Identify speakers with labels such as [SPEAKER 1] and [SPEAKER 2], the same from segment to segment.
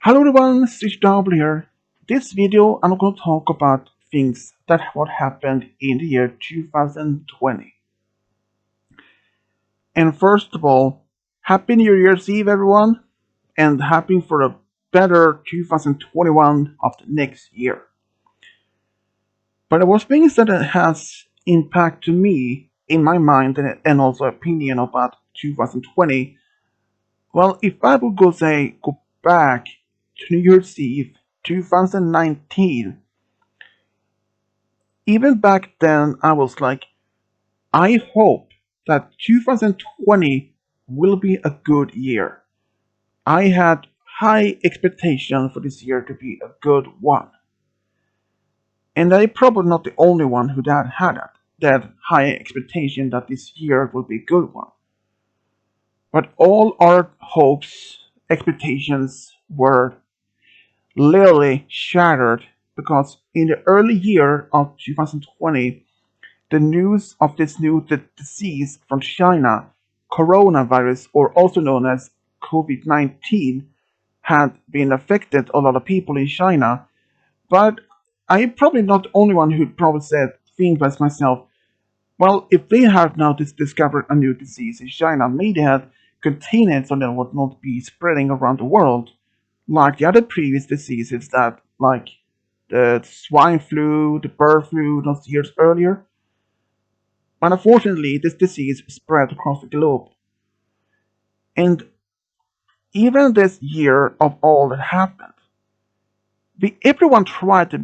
[SPEAKER 1] Hello everyone, Stitch Double here. This video I'm going to talk about things that what happened in the year 2020. And first of all, Happy New Year's Eve everyone, and happy for a better 2021 of the next year. But there was things that has impact to me in my mind and also opinion about 2020. Well, if I would go back to New Year's Eve 2019. Even back then, I was like, I hope that 2020 will be a good year. I had high expectation for this year to be a good one. And I'm probably not the only one who had that high expectation that this year will be a good one. But all our hopes, expectations were literally shattered because in the early year of 2020, the news of this new disease from China, coronavirus, or also known as COVID-19, had been affected a lot of people in China. But I'm probably not the only one who probably said, think as myself, well, if they have now discovered a new disease in China, maybe they have contained it so that it would not be spreading around the world, like the other previous diseases that, like the swine flu, the bird flu, those years earlier. But unfortunately, this disease spread across the globe. And even this year of all that happened, everyone tried to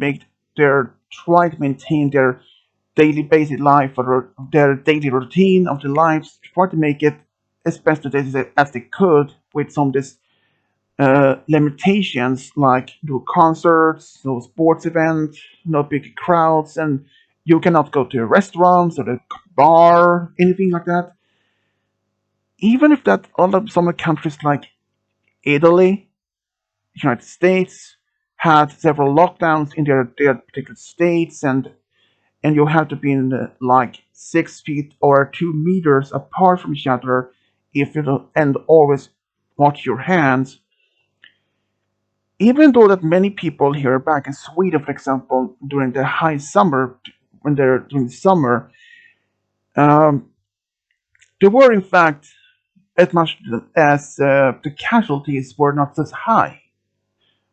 [SPEAKER 1] maintain their daily basic life or their daily routine of their lives, tried to make it as best as they could with some of these limitations like no concerts, no sports events, no big crowds, and you cannot go to restaurants or the bar, anything like that. Even if that some of the countries like Italy, United States had several lockdowns in their particular states, and you have to be in like 6 feet or 2 meters apart from each other if you don't, and always wash your hands. Even though that many people here back in Sweden, for example, during the high summer, when they're during the summer, um, there were in fact as much as the casualties were not as high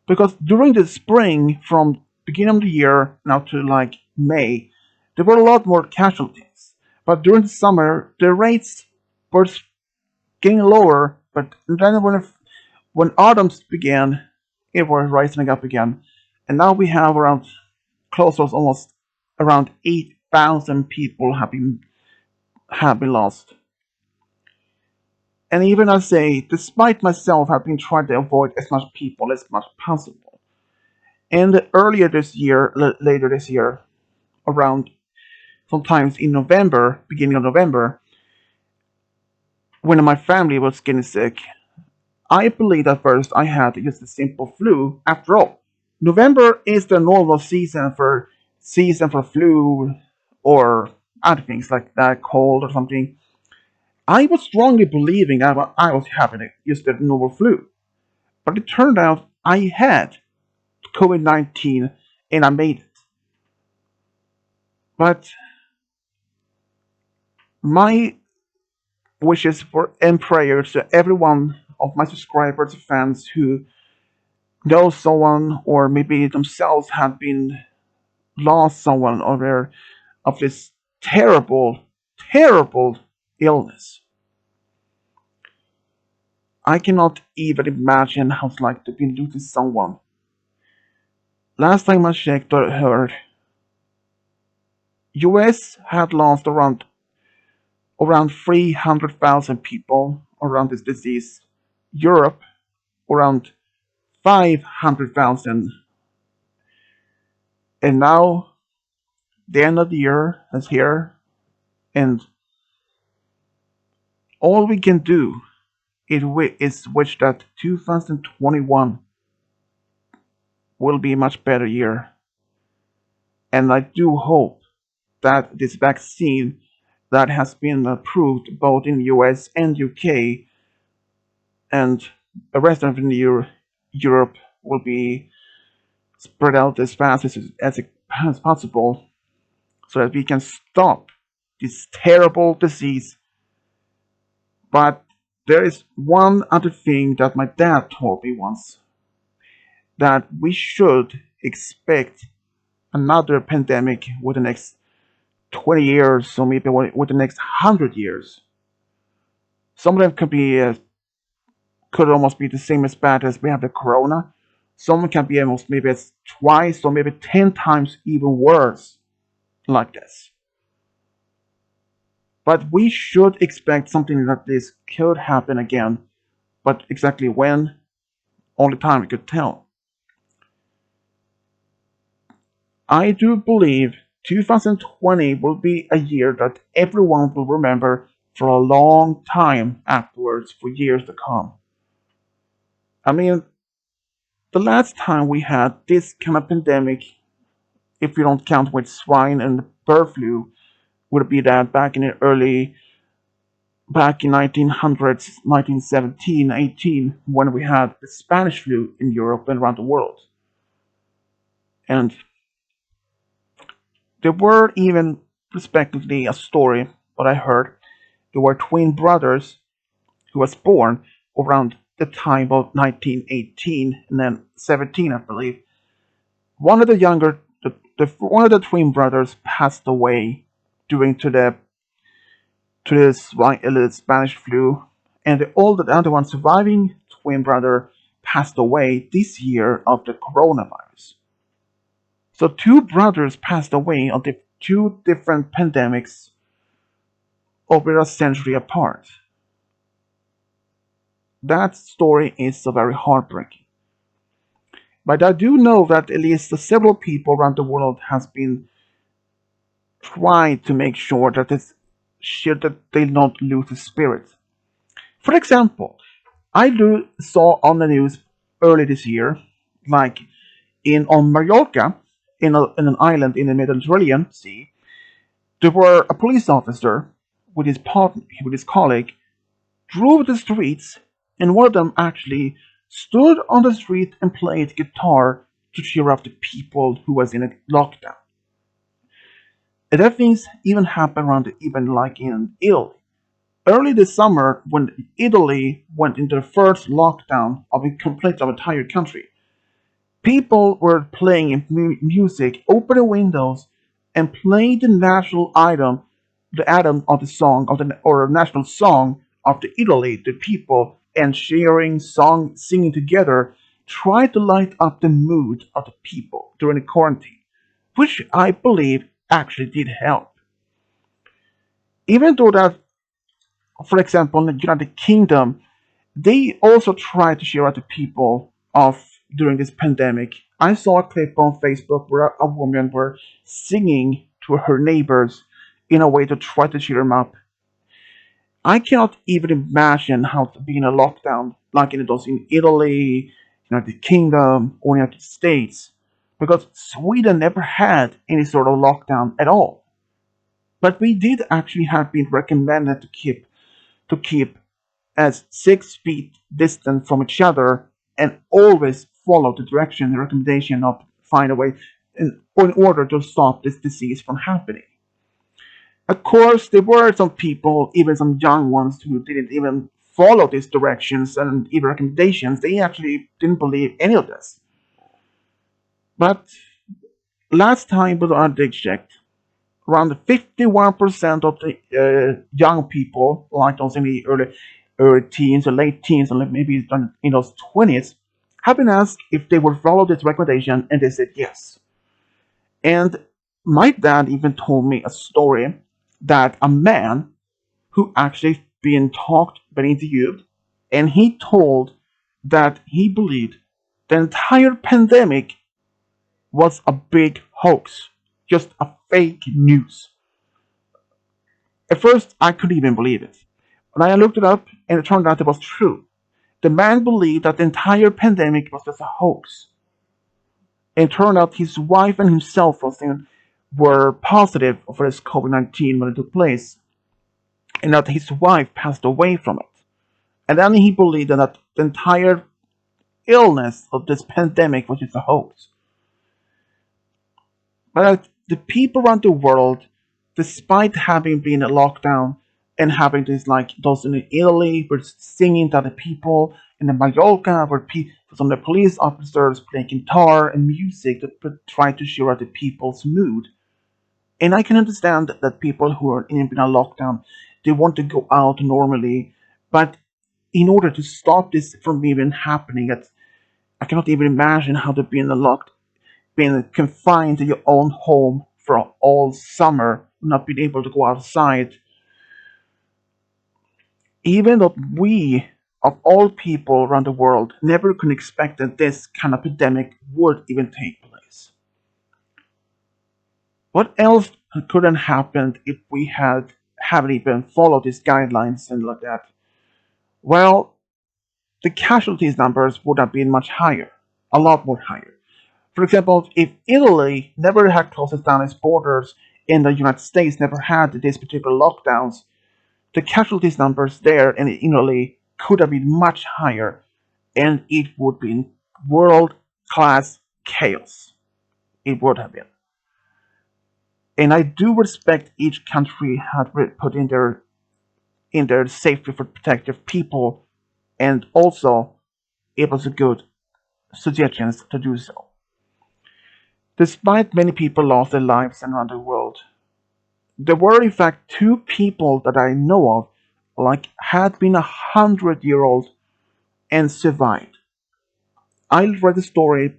[SPEAKER 1] because during the spring from beginning of the year now to like May there were a lot more casualties, but during the summer the rates were getting lower, but then when autumn began it was rising up again, and now we have around close to almost around 8,000 people have been lost. And even I say, despite myself, I've been trying to avoid as much people as much possible. And earlier this year, later this year, around sometimes in November, beginning of November, when my family was getting sick, I believed at first I had just a simple flu. After all, November is the normal season for flu or other things like that, cold or something. I was strongly believing I was having just a normal flu. But it turned out I had COVID-19 and I made it. But my wishes for and prayers to every one of my subscribers and fans who know someone or maybe themselves have been lost someone of this terrible, terrible illness. I cannot even imagine how it's like to be losing someone. Last time I checked or heard, US had lost around 300,000 people around this disease. Europe, around 500,000. And now, the end of the year is here, and all we can do is wish that 2021 will be a much better year. And I do hope that this vaccine that has been approved both in the US and UK and the rest of Europe will be spread out as fast as possible so that we can stop this terrible disease. But there is one other thing that my dad told me once, that we should expect another pandemic within the next 20 years, or maybe within the next 100 years. Some of them could almost be the same as bad as we have the corona. Some can be almost maybe as twice or maybe 10 times even worse like this. But we should expect something like this could happen again. But exactly when, only time could tell. I do believe 2020 will be a year that everyone will remember for a long time afterwards, for years to come. I mean, the last time we had this kind of pandemic, if we don't count with swine and bird flu, would be that back in 1900s, 1917, 18, when we had the Spanish flu in Europe and around the world. And there were even, respectively, a story that I heard. There were twin brothers who was born around the time of 1918 and then 17, I believe. One of the younger, one of the twin brothers passed away due to the Spanish flu, and the other one surviving twin brother passed away this year of the coronavirus. So two brothers passed away of the two different pandemics over a century apart. That story is so very heartbreaking. But I do know that at least several people around the world has been trying to make sure that they don't lose the spirit. For example, saw on the news early this year, like in on Mallorca, in an island in the Mediterranean Sea, there were a police officer with his colleague drove the streets, and one of them actually stood on the street and played guitar to cheer up the people who was in a lockdown. And that things even happened even like in Italy. Early this summer, when Italy went into the first lockdown of a complete of entire country, people were playing music, opening windows, and playing the national item, the anthem of the song of the or national song of the Italy, the people, and sharing song, singing together, tried to light up the mood of the people during the quarantine, which I believe actually did help. Even though that, for example, in the United Kingdom, they also tried to cheer up the people of during this pandemic. I saw a clip on Facebook where a woman were singing to her neighbors in a way to try to cheer them up. I cannot even imagine how to be in a lockdown like it was in Italy, United Kingdom, or United States, because Sweden never had any sort of lockdown at all. But we did actually have been recommended to keep as 6 feet distant from each other and always follow the direction and recommendation of find a way in order to stop this disease from happening. Of course, there were some people, even some young ones, who didn't even follow these directions and even recommendations. They actually didn't believe any of this. But last time when I did checked, around 51% of the young people, like those in the early teens or late teens, or maybe in those 20s, have been asked if they would follow this recommendation, and they said yes. And my dad even told me a story that a man who actually been interviewed, and he told that he believed the entire pandemic was a big hoax, just a fake news. At first, I couldn't even believe it. But I looked it up, and it turned out it was true. The man believed that the entire pandemic was just a hoax. And it turned out his wife and himself were positive for this COVID-19 when it took place, and that his wife passed away from it. And then he believed that the entire illness of this pandemic, which is a hoax. But the people around the world, despite having been in lockdown and having this, like those in Italy were singing to other people, in the Mallorca where some of the police officers playing guitar and music to try to cheer up the people's mood. And I can understand that people who are in a lockdown, they want to go out normally, but in order to stop this from even happening, I cannot even imagine how to be in a locked been confined to your own home for all summer, not being able to go outside, even though we, of all people around the world, never could expect that this kind of epidemic would even take place. What else could have happened if we haven't even followed these guidelines and like that? Well, the casualties numbers would have been much higher, a lot more higher. For example, if Italy never had closed down its borders and the United States never had these particular lockdowns, the casualties numbers there in Italy could have been much higher and it would be world class chaos. It would have been. And I do respect each country had put in their safety for protective people, and also it was a good suggestions to do so. Despite many people lost their lives around the world, there were in fact two people that I know of, like had been 100-year old and survived. I read a story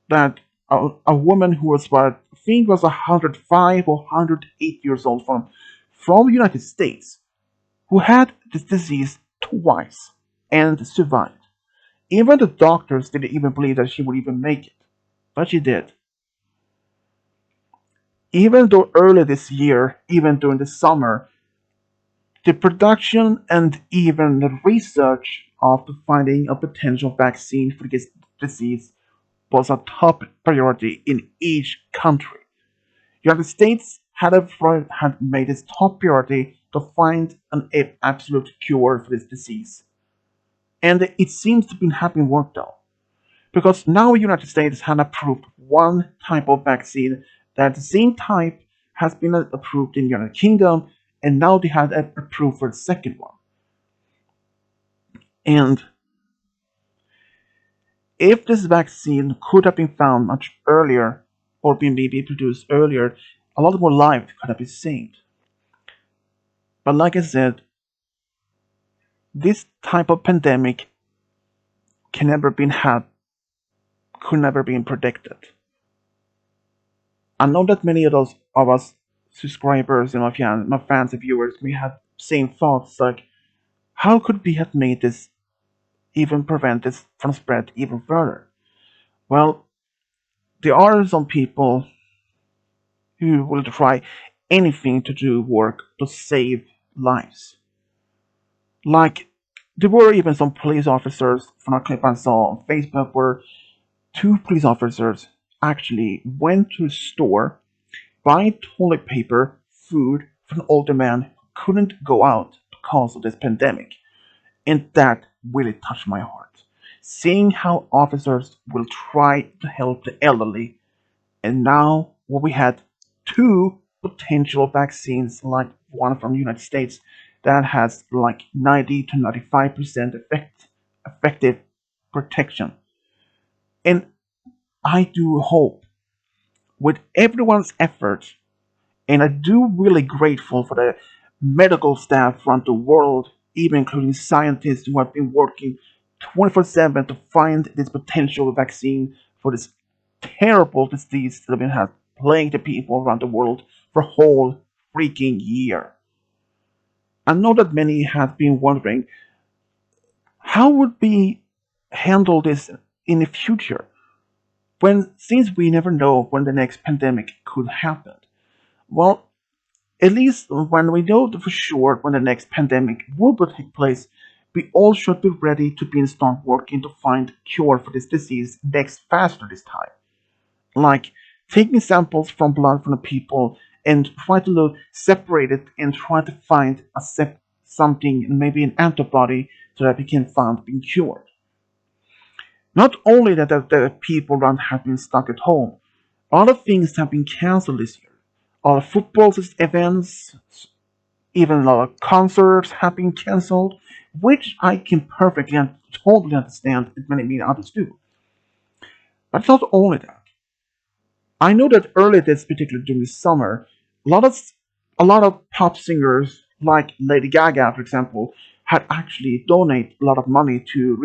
[SPEAKER 1] that a woman who was about, I think was 105 or 108 years old from the United States, who had this disease twice and survived. Even the doctors didn't even believe that she would even make it, but she did. Even though earlier this year, even during the summer, the production and even the research of finding a potential vaccine for this disease was a top priority in each country. The United States had made its top priority to find an absolute cure for this disease. And it seems to be having worked out. Because now the United States had approved one type of vaccine that the same type has been approved in the United Kingdom, and now they had approved for the second one. And if this vaccine could have been found much earlier, or been maybe produced earlier, a lot more lives could have been saved. But like I said, this type of pandemic can never been had, could never been predicted. I know that many of those of us subscribers and my fans and viewers may have same thoughts like, how could we have made this even prevent this from spread even further? Well, there are some people who will try anything to do work to save lives. Like there were even some police officers from a clip I saw on Facebook where two police officers actually went to a store, buy toilet paper, food for an older man who couldn't go out because of this pandemic. And that really touched my heart. Seeing how officers will try to help the elderly, and now what we had two potential vaccines, like one from the United States that has like 90 to 95% effective protection. And I do hope with everyone's effort, and I do really grateful for the medical staff around the world, even including scientists who have been working 24/7 to find this potential vaccine for this terrible disease that has plagued the people around the world for a whole freaking year. I know that many have been wondering how would we handle this in the future when since we never know when the next pandemic could happen. Well, at least when we know for sure when the next pandemic will take place, we all should be ready to be and start working to find a cure for this disease next faster this time. Like taking samples from blood from the people and try to separate it and try to find something, maybe an antibody, so that we can find being cured. Not only that the people around have been stuck at home, a lot of things have been cancelled this year. A lot of football events, even a lot of concerts have been cancelled, which I can perfectly and totally understand, and many others do. But it's not only that. I know that earlier this particular during the summer, a lot of a lot of pop singers like Lady Gaga, for example, had actually donate a lot of money to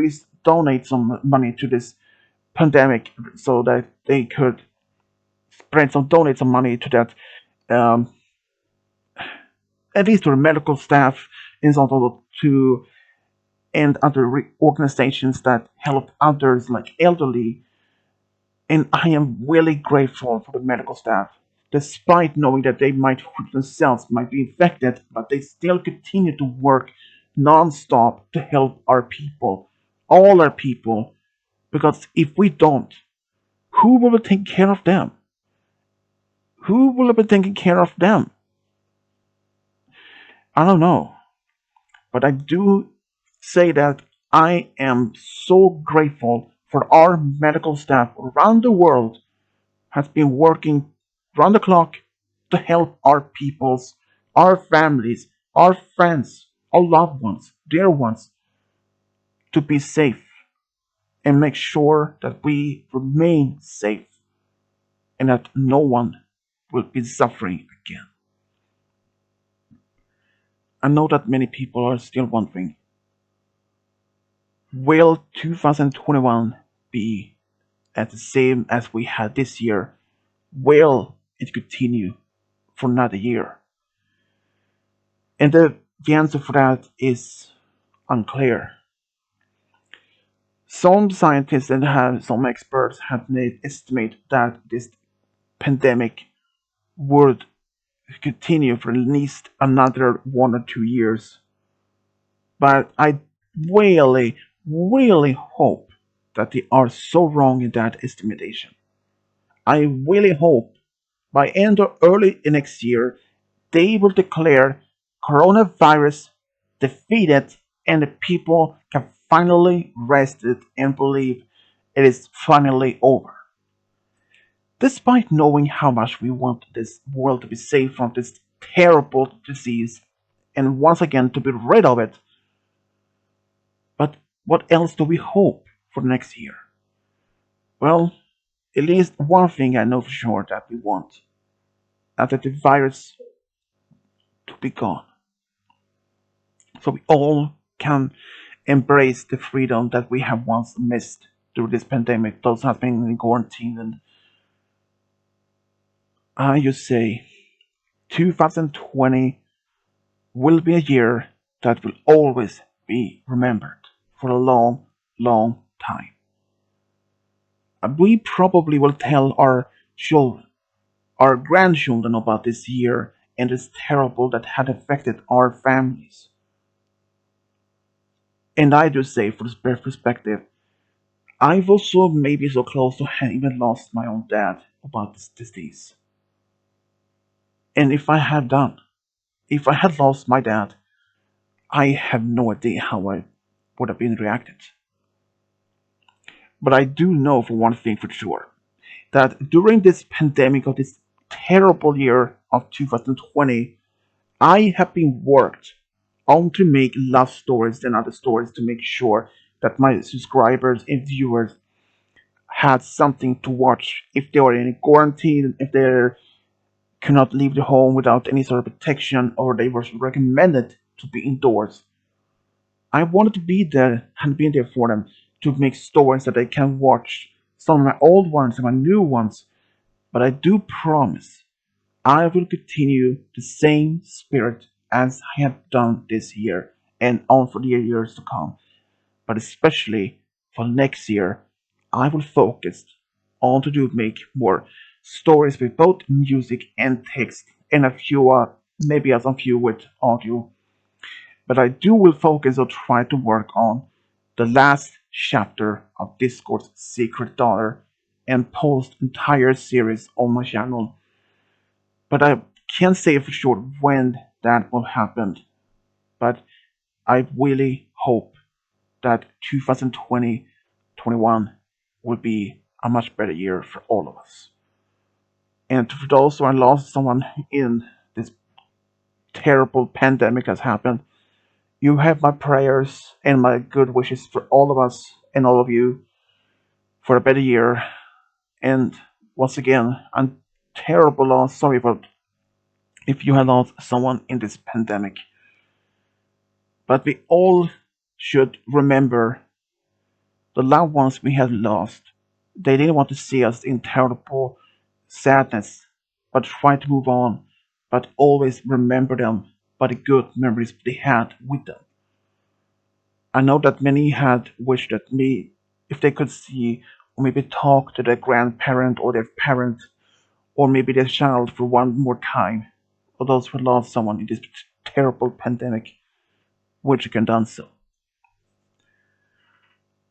[SPEAKER 1] donate some money to this pandemic so that they could spread some donate some money to that um, at least to the medical staff and also to and other organizations that help others like elderly. And I am really grateful for the medical staff, despite knowing that they might themselves might be infected, but they still continue to work non-stop to help our people, all our people. Because if we don't, who will take care of them? Who will be taking care of them? I don't know, but I do say that I am so grateful for our medical staff around the world has been working round the clock to help our peoples, our families, our friends, our loved ones, dear ones, to be safe and make sure that we remain safe and that no one will be suffering again. I know that many people are still wondering, will 2021 be as the same as we had this year? Will it continue for another year? And the answer for that is unclear. Some scientists and some experts have made estimate that this pandemic would continue for at least another 1 or 2 years. But I really, really hope that they are so wrong in that estimation. I really hope by end or early next year they will declare coronavirus defeated and the people can finally rest it and believe it is finally over. Despite knowing how much we want this world to be safe from this terrible disease and once again to be rid of it, but what else do we hope for next year? Well, at least one thing I know for sure that we want, that the virus to be gone. So we all can embrace the freedom that we have once missed through this pandemic. Those have been in quarantine, and I just say 2020 will be a year that will always be remembered for a long, long time. And we probably will tell our children, our grandchildren about this year and this terrible that had affected our families. And I do say, for this perspective, I've also maybe so close to having even lost my own dad about this disease. And if I had lost my dad, I have no idea how I would have been reacted. But I do know for one thing for sure that during this pandemic of this terrible year of 2020, I have been worked on to make love stories and other stories to make sure that my subscribers and viewers had something to watch if they were in quarantine, if they cannot leave the home without any sort of protection, or they were recommended to be indoors. I wanted to be there and be there for them to make stories that they can watch. Some of my old ones and my new ones. But I do promise I will continue the same spirit as I have done this year and on for the years to come. But especially for next year, I will focus on to do make more stories with both music and text and a few maybe a few with audio. But I do will focus or try to work on the last chapter of Discord's Secret Daughter and post entire series on my channel. But I can't say for sure when that will happen. But I really hope that 2020 21 will be a much better year for all of us. And for those who have lost someone in this terrible pandemic has happened, you have my prayers and my good wishes for all of us and all of you for a better year. And once again, I'm terrible loss. Sorry for if you have lost someone in this pandemic. But we all should remember the loved ones we have lost. They didn't want to see us in terrible sadness, but try to move on, but always remember them by the good memories they had with them. I know that many had wished that me, if they could see or maybe talk to their grandparent or their parent or maybe their child for one more time, or those who lost someone in this terrible pandemic, which you can done so.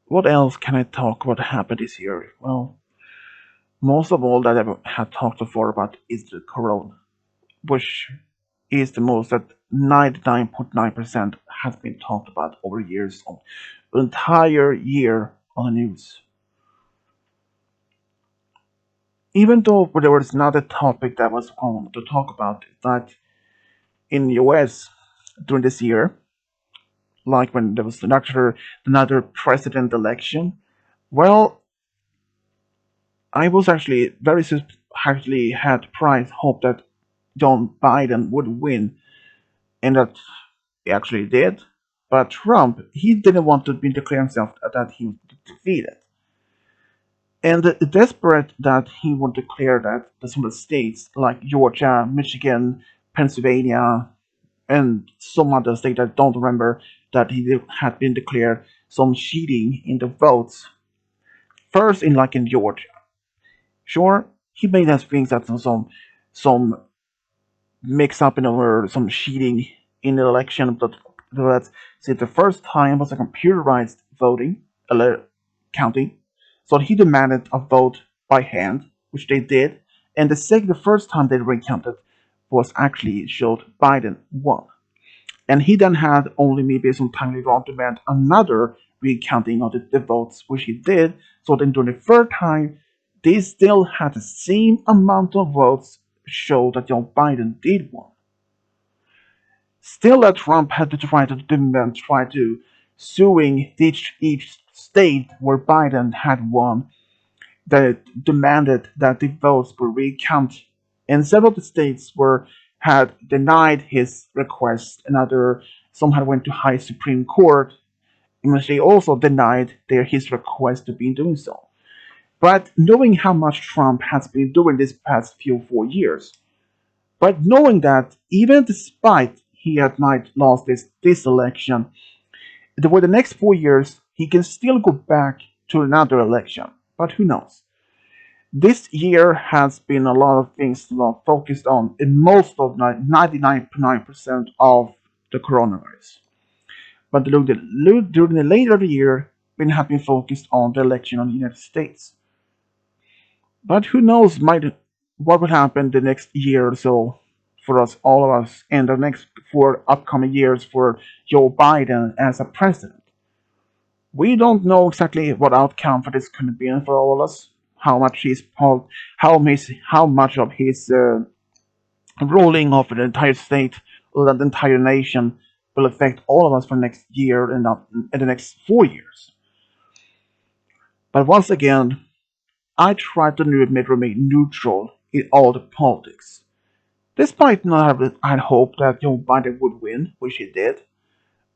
[SPEAKER 1] What else can I talk about happened this year? Well, most of all that I have talked before about is the corona, which is the most that 99.9% has been talked about over years, on the entire year on the news. Even though there was another topic that was on to talk about, that in the US during this year, like when there was another president election, well, I was actually actually had pride hope that John Biden would win, and that he actually did. But Trump, he didn't want to be declare himself that he was defeated. And desperate that he would declare that some of the states like Georgia, Michigan, Pennsylvania, and some other states I don't remember that he had been declared some cheating in the votes. First in like in Georgia. Sure, he made us think that some mix up in or some cheating in the election, but that's see the first time was a computerized voting counting, so he demanded a vote by hand, which they did, and the first time they recounted was actually showed Biden won, and he then had only maybe some time later on to demand another recounting of the votes, which he did. So then during the third time, they still had the same amount of votes show that Joe Biden did win. Still, that Trump had to try to suing each state where Biden had won that demanded that the votes were recounted. And several of the states were had denied his request. Another some had went to high Supreme Court, in which they also denied his request to be doing so. But knowing how much Trump has been doing this past few 4 years, but knowing that even despite he had might lost this election, for the next 4 years he can still go back to another election. But who knows? This year has been a lot of things focused on in most of 99.9% of the coronavirus. But during the later of the year, we have been focused on the election in the United States. But who knows what will happen the next year or so for us, all of us, and the next 4 upcoming years for Joe Biden as a president. We don't know exactly what outcome for this could be for all of us. How much how much of his ruling of the entire state or the entire nation will affect all of us for next year and the next 4 years. But once again, I try to remain neutral in all the politics. Despite not having I hoped that Joe Biden would win, which he did,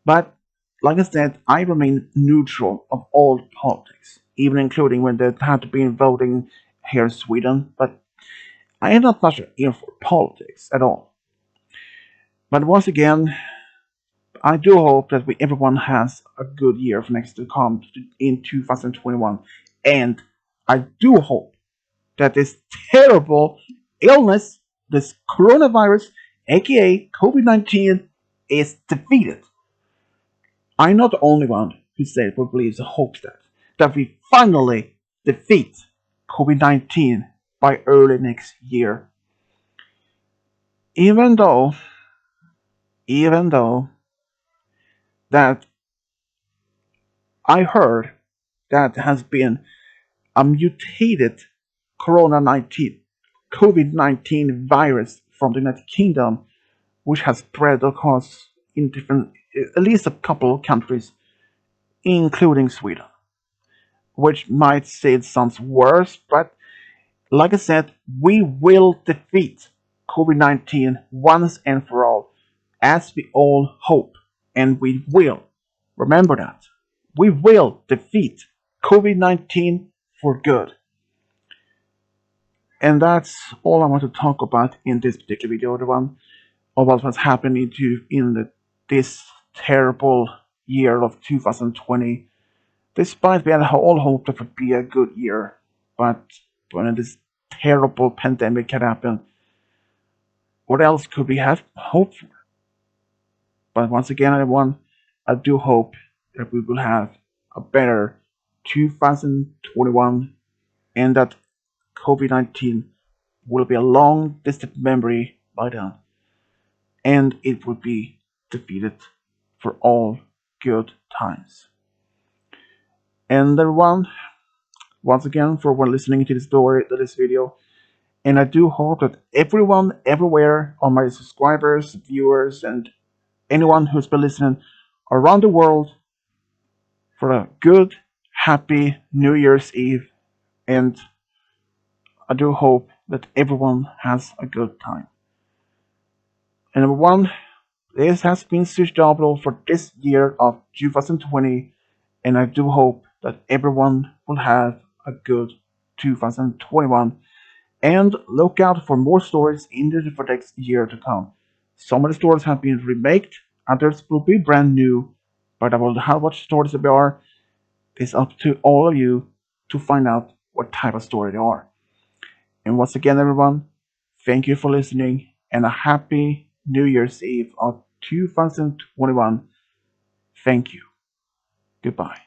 [SPEAKER 1] but like I said, I remain neutral of all politics, even including when there had been voting here in Sweden. But I am not much in for politics at all. But once again, I do hope that everyone has a good year for next to come in 2021, and I do hope that this terrible illness, this coronavirus, aka COVID 19, is defeated. I'm not the only one who said or believes or hopes that we finally defeat COVID 19 by early next year. Even though, even though that I heard that has been a mutated Corona 19, COVID 19 virus from the United Kingdom, which has spread across in different, at least a couple of countries, including Sweden. Which might say it sounds worse, but like I said, we will defeat COVID 19 once and for all, as we all hope, and we will. Remember that. We will defeat COVID 19 for good. And that's all I want to talk about in this particular video, everyone, about what's happening this terrible year of 2020. Despite we had all hoped it would be a good year, but when this terrible pandemic had happened, what else could we have hoped for? But once again, everyone, I do hope that we will have a better 2021 and that COVID 19 will be a long distant memory by then, and it will be defeated for all good times. And everyone, once again, for one listening to this video, and I do hope that everyone everywhere, all my subscribers, viewers, and anyone who's been listening around the world, for a good, happy New Year's Eve, and I do hope that everyone has a good time. And number one, this has been Switch Double for this year of 2020, and I do hope that everyone will have a good 2021. And look out for more stories in the next year to come. Some of the stories have been remaked, others will be brand new, but about how much stories they are, it's up to all of you to find out what type of story they are. And once again, everyone, thank you for listening, and a happy New Year's Eve of 2021. Thank you. Goodbye.